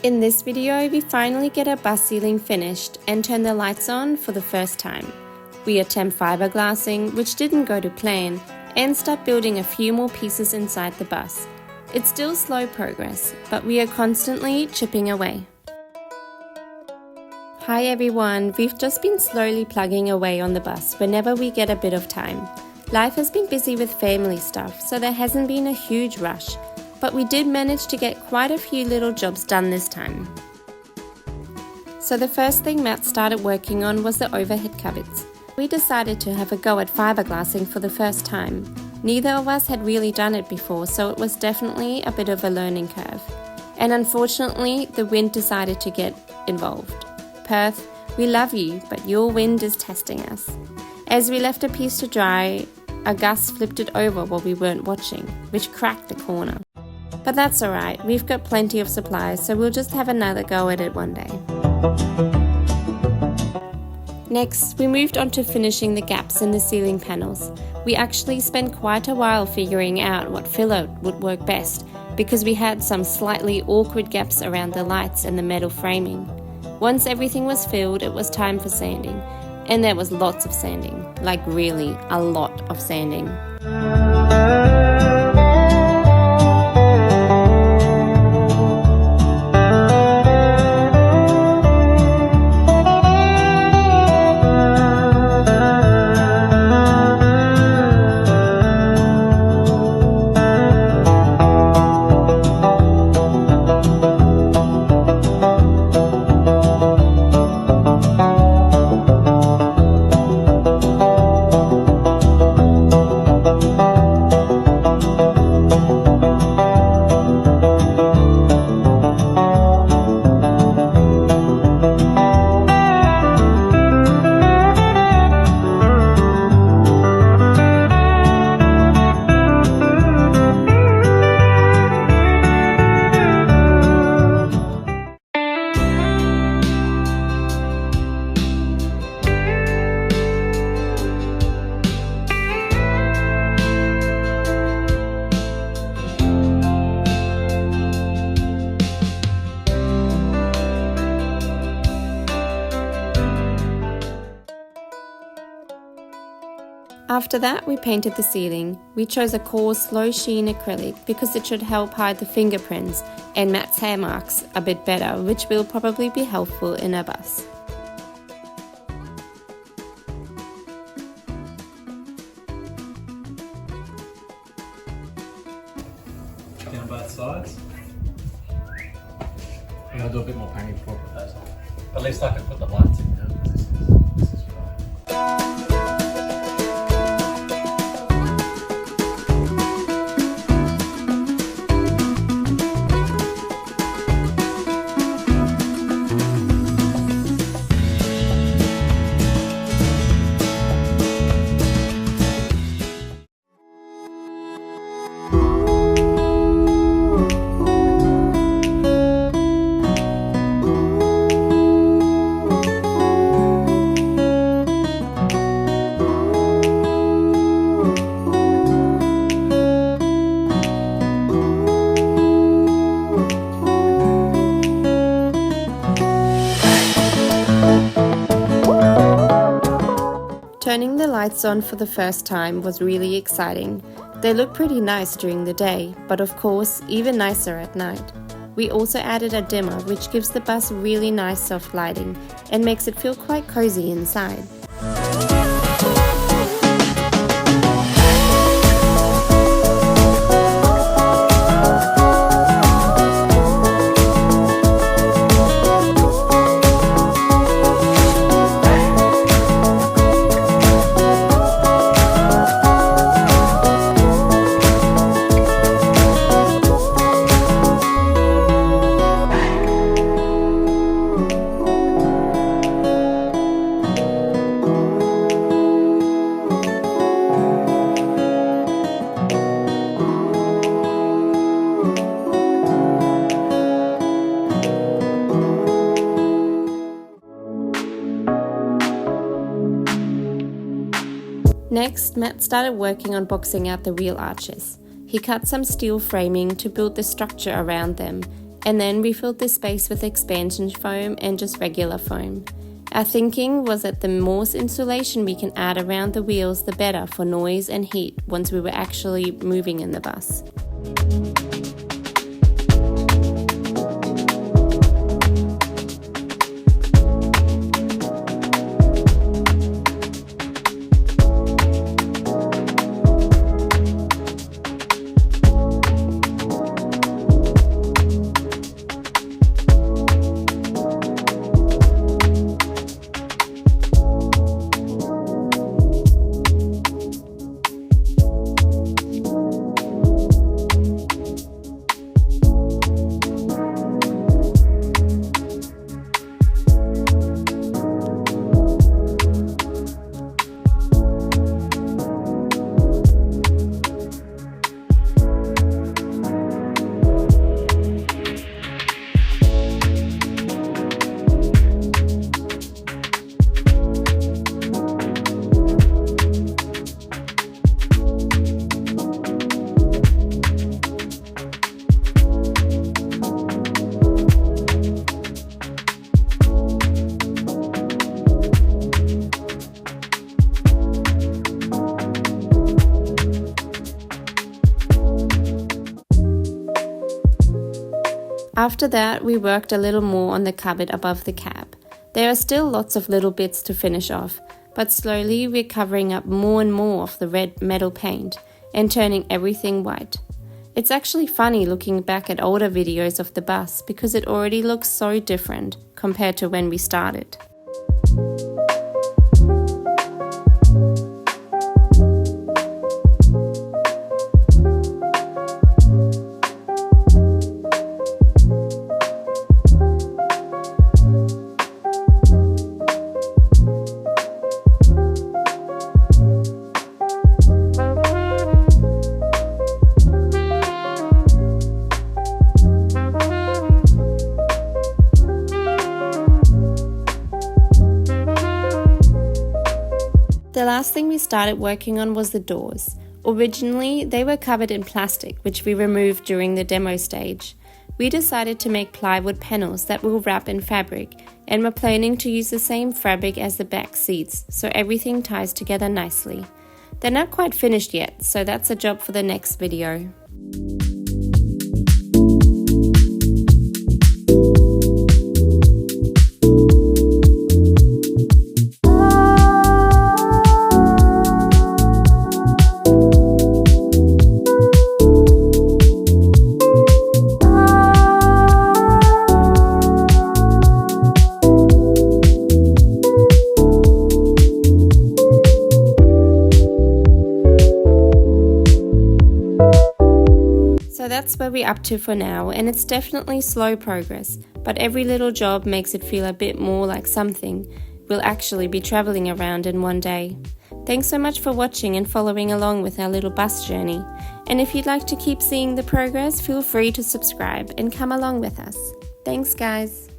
In this video, we finally get our bus ceiling finished and turn the lights on for the first time. We attempt fiberglassing, which didn't go to plan, and start building a few more pieces inside the bus. It's still slow progress, but we are constantly chipping away. Hi everyone, we've just been slowly plugging away on the bus whenever we get a bit of time. Life has been busy with family stuff, so there hasn't been a huge rush, but we did manage to get quite a few little jobs done this time. So the first thing Matt started working on was the overhead cupboards. We decided to have a go at fiberglassing for the first time. Neither of us had really done it before, so it was definitely a bit of a learning curve. And unfortunately, the wind decided to get involved. Perth, we love you, but your wind is testing us. As we left a piece to dry, a gust flipped it over while we weren't watching, which cracked the corner. But that's alright, we've got plenty of supplies, so we'll just have another go at it one day. Next, we moved on to finishing the gaps in the ceiling panels. We actually spent quite a while figuring out what filler would work best, because we had some slightly awkward gaps around the lights and the metal framing. Once everything was filled, it was time for sanding. And there was lots of sanding, like really a lot of sanding. After that, we painted the ceiling. We chose a coarse, low sheen acrylic because it should help hide the fingerprints and Matt's hair marks a bit better, which will probably be helpful in our bus. Down both sides. And I'll do a bit more painting before I put those on. At least I can put the lights in now because this is right. Turning the lights on for the first time was really exciting. They look pretty nice during the day, but of course, even nicer at night. We also added a dimmer, which gives the bus really nice soft lighting and makes it feel quite cozy inside. Next, Matt started working on boxing out the wheel arches. He cut some steel framing to build the structure around them and then we filled the space with expansion foam and just regular foam. Our thinking was that the more insulation we can add around the wheels, the better for noise and heat once we were actually moving in the bus. After that, we worked a little more on the cupboard above the cab. There are still lots of little bits to finish off, but slowly we're covering up more and more of the red metal paint and turning everything white. It's actually funny looking back at older videos of the bus because it already looks so different compared to when we started. The last thing we started working on was the doors. Originally, they were covered in plastic, which we removed during the demo stage. We decided to make plywood panels that will wrap in fabric, and we're planning to use the same fabric as the back seats, so everything ties together nicely. They're not quite finished yet, so that's a job for the next video. So that's where we're up to for now, and it's definitely slow progress, but every little job makes it feel a bit more like something we'll actually be travelling around in one day. Thanks so much for watching and following along with our little bus journey, and if you'd like to keep seeing the progress, feel free to subscribe and come along with us. Thanks guys!